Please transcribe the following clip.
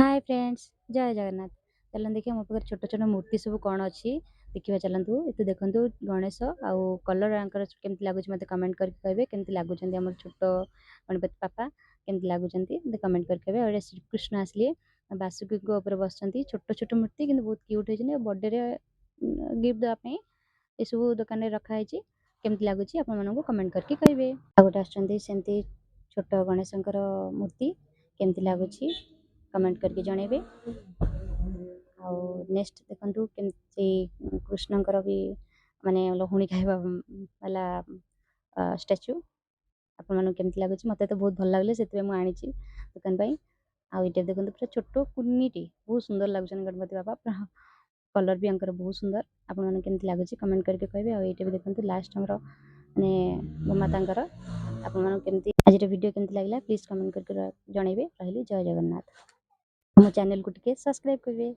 Hi friends जय जगन्नाथ। चलन देखिए मो पाखे छोट छोट मूर्ति सब कौन अच्छी देखिए चलतु ये देखो गणेश आउ कलर केमती लगुच मत कमेंट करके कहे केमती लगुच छोट गणपति पापा केमती लगुच कमेंट करके कहे। और श्रीकृष्ण आसलिए बासुकी बस छोट छोट मूर्ति कि बहुत क्यूट होती बर्थडे गिफ्ट देवाई ये सब दुकान में रखाई केमती लगुच आप कमेंट करके कहे। गोटे आसमती छोट गणेश मूर्ति केमती लगुच कमेंट करके जनइबे। आउ नेक्स्ट देखंतु केमती कृष्णकर भी माने लहुणी खाइबा वाला स्टैचू आपण मानु केमती लागुची मते तो बहुत भल लागले सेतबे मु आनिची दुकान पई। आउ इटे देखंतु पूरा छोटो कुन्नीटी बहुत सुंदर लागुछन गणपति बाबा पूरा कलर भी अंकर बहुत सुंदर आपण मानु केमती लागुची कमेंट करके कहबे। आउ इटे भी देखंतु लास्ट हमरो माने गोमातांकर आपण मानु केमती आज वीडियो केमती लागला प्लीज कमेंट करके जनइबे। रहली जय जगन्नाथ। मो चैनल को टिके सब्सक्राइब करेंगे।